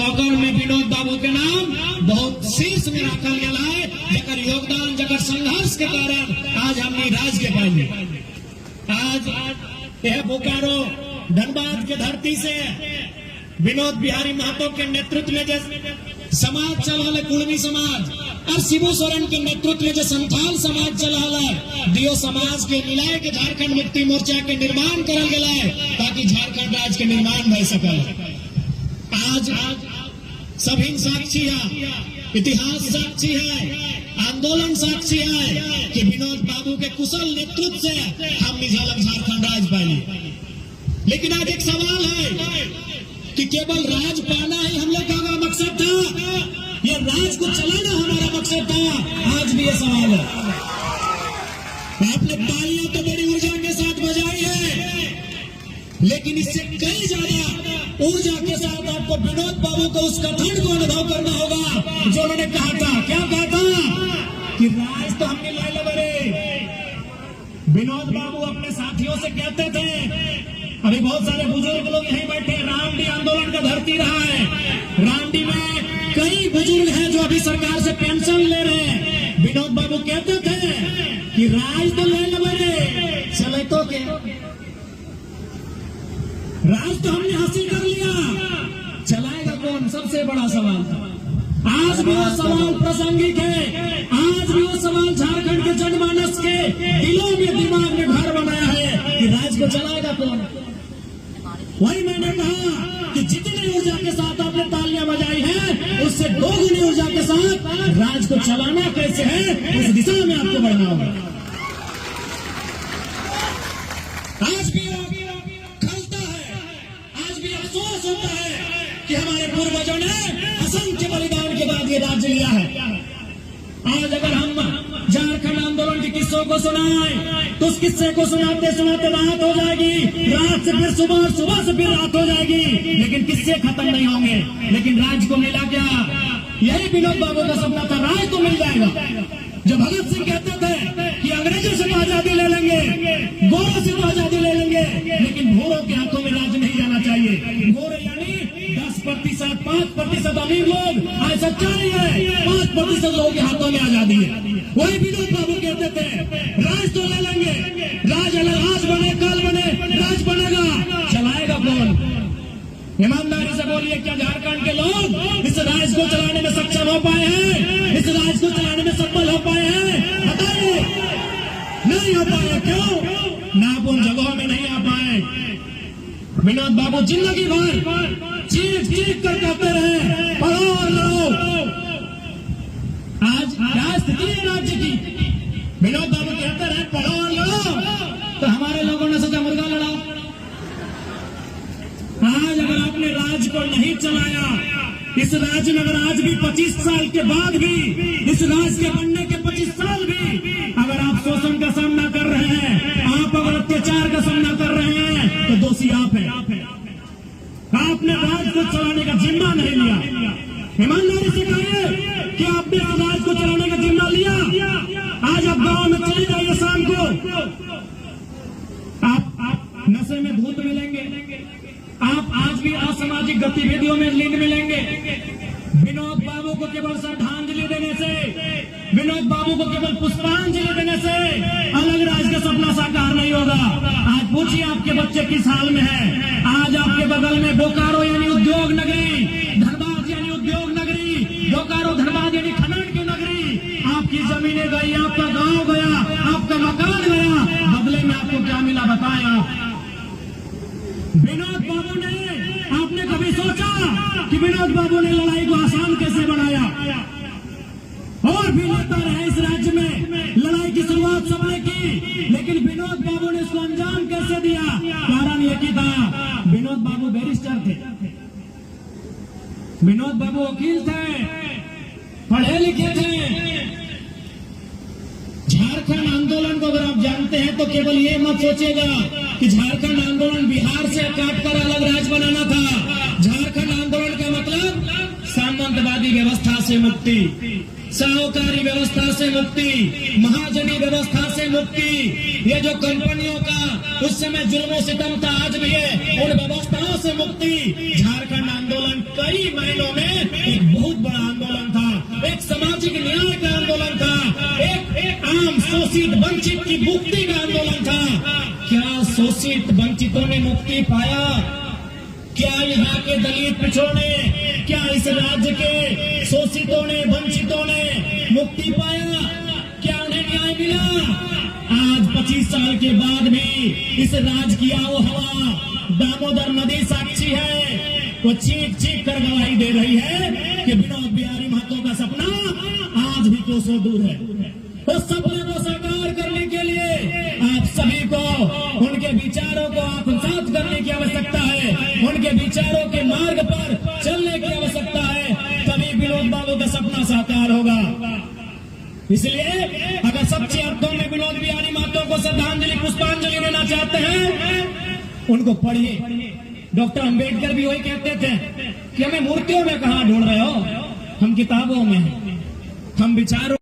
तो अगर में विनोद बाबू के नाम बहुत शीर्ष में रखल गया है, जकर योगदान जकर संघर्ष के कारण आज हमने राज्य के पाए। आज यह बोकारो धनबाद के धरती से विनोद बिहारी महतो के नेतृत्व में जो समाज चल रहा है, कुर्मी समाज, और शिबू सोरेन के नेतृत्व में जो संथाल समाज चल रहा है, दियो समाज के मिलाए के झारखंड मुक्ति मोर्चा के निर्माण करल गया है, ताकि झारखंड राज्य के निर्माण हो सके। आज सभी साक्षी है, इतिहास साक्षी है, आंदोलन साक्षी है कि विनोद बाबू के कुशल नेतृत्व से हम निझालक झारखंड राज्य पाए। लेकिन आज एक सवाल है कि केवल राज पाना ही हम लोग का मकसद था, ये राज को चलाना हमारा मकसद था। आज भी ये सवाल है। आपने तालियां तो बड़ी ऊर्जा के साथ बजाई है, लेकिन इससे कई ज्यादा ऊर्जा के साथ आपको विनोद बाबू को उस कथन को अनुभव करना होगा जो उन्होंने कहा था। क्या कहा था कि राज तो हमने ले ले बड़े। विनोद बाबू अपने साथियों से कहते थे, अभी बहुत सारे बुजुर्ग लोग यहीं बैठे, रामडी आंदोलन का धरती रहा है, रामडी में कई बुजुर्ग हैं जो अभी सरकार से पेंशन ले रहे हैं। विनोद बाबू कहते थे कि राज तो ले ले बड़े, चले तो क्या, राज तो हमने हासिल कर लिया, चलाएगा कौन, सबसे बड़ा सवाल था। आज भी वो सवाल प्रासंगिक है, आज भी वो सवाल झारखंड के जनमानस के दिलों में दिमाग में घर बनाया है कि राज को चलाएगा कौन। वही मैंने कहा कि जितनी ऊर्जा के साथ आपने तालियां बजाई हैं, उससे दोगुनी ऊर्जा के साथ राज को चलाना कैसे है, उस दिशा में आपको बढ़ना होगा। आज भी खलता है, आज भी अफसोस होता है कि हमारे पूर्वजों ने असंख्य बलिदान के बाद ये राज्य लिया है। आज अगर हम झारखंड आंदोलन के किस्सों को सुनाएं तो उस किस्से को सुनाते सुनाते रात हो जाएगी, रात से फिर सुबह, सुबह से फिर रात हो जाएगी, लेकिन किस्से खत्म नहीं होंगे। लेकिन राज को मिला क्या? यही विनोद बाबू का सपना था, राज तो मिल जाएगा। जो भगत सिंह कहते थे कि अंग्रेजों से तो आजादी ले लेंगे, गोरों से तो आजादी ले लेंगे, लेकिन भूरों के हाथों में राज नहीं जाना चाहिए। गोरे यानी 10%, 5% अमीर लोग, आज सच्चाई है 5% लोगों के हाथों में आजादी है। वही विनोद बाबू कहते थे राज तो ले लेंगे, राज आज बने कल बने, राज बनेगा, चलाएगा कौन? ईमानदारी से बोलिए, क्या झारखंड के लोग इस राज को चलाने में सक्षम हो पाए हैं? इस राज को चलाने में सफल हो पाए हैं? बताइए, नहीं हो पाए। क्यों? ना आप उन जगहों में नहीं आ पाए। विनोद बाबू जिंदगी भर चीख चीख कर कहते रहे, पढ़ो और लड़ो। आज क्या स्थिति है राज्य की? विनोद बाबू कहते रहे पढ़ो और लड़ो, तो हमारे लोगों ने सोचा मुर्गा लड़ाओ। आज अगर आपने राज को नहीं चलाया, इस राज्य में अगर आज भी 25 साल के बाद भी, इस राज्य के बनने के 25 साल भी अगर आप शोषण का सामना कर रहे हैं, आप अगर अत्याचार का सामना कर रहे हैं, तो दोषी आप हैं। आपने राज को चलाने का जिम्मा नहीं लिया। ईमानदारी से कहिए कि आपने राज को चलाने का जिम्मा लिया। आज आप गांव में चले जाइए, शाम को आप नशे में धूत मिलेंगे, आप आज भी असामाजिक गतिविधियों में लीन मिलेंगे। विनोद बाबू को केवल श्रद्धांजलि देने से, विनोद बाबू को केवल पुष्पांजलि देने से अलग राज्य का सपना साकार नहीं होगा। आज पूछिए आपके बच्चे किस हाल में है। आज आपके बगल में बोकारो यानी उद्योग नगरी, धनबाद यानी उद्योग नगरी, बोकारो धनबाद यानी खनन की नगरी, आपकी जमीनें गई, आपका गांव गया, आपका मकान गया, बदले में आपको क्या मिला बताएं आप? विनोद बाबू ने, आपने कभी सोचा कि विनोद बाबू ने लड़ाई को आसान कैसे बनाया? और भी नेता रहे इस राज्य में, लड़ाई की शुरुआत सबने की, लेकिन विनोद बाबू ने इसको अंजाम कैसे दिया? कारण ये की था, विनोद बाबू बैरिस्टर थे, विनोद बाबू वकील थे, पढ़े लिखे थे। झारखंड आंदोलन को अगर आप जानते हैं तो केवल ये मत सोचिएगा कि झारखंड आंदोलन बिहार से काटकर अलग राज्य बनाना था। झारखंड आंदोलन का मतलब सामंतवादी व्यवस्था से मुक्ति, साहूकारी व्यवस्था से मुक्ति, महाजनी व्यवस्था से मुक्ति, ये जो कंपनियों का उस समय जुल्म सितम था आज भी है, उन व्यवस्थाओं से मुक्ति। झारखंड आंदोलन कई मायनों में एक बहुत बड़ा आंदोलन था, एक सामाजिक न्याय का आंदोलन था, एक आम शोषित वंचित की मुक्ति का आंदोलन था। क्या शोषित वंचितों ने मुक्ति पाया? क्या यहाँ के दलित पिछड़ों ने, क्या इस राज्य के शोषितों ने, वंचितों ने मुक्ति पाया? क्या उन्हें न्याय मिला? आज 25 साल के बाद भी इस राज्य की आओ हवा, दामोदर नदी साक्षी है, वो चीख चीख कर गवाही दे रही है कि विनोद बिहारी महतो का सपना आज भी कोसों दूर है। उस सपने को साकार करने के लिए आप सभी को उनके विचारों को आत्मसात करने की आवश्यकता है, उनके विचारों के मार्ग पर चलने की आवश्यकता है, तभी विनोद बाबू का सपना साकार होगा। इसलिए अगर सच्चे अर्थों में विनोद बिहारी महतो को श्रद्धांजलि पुष्पांजलि देना चाहते हैं, उनको पढ़िए। डॉक्टर अंबेडकर भी वही कहते थे कि हमें मूर्तियों में कहां ढूंढ रहे हो, हम किताबों में, हम विचारों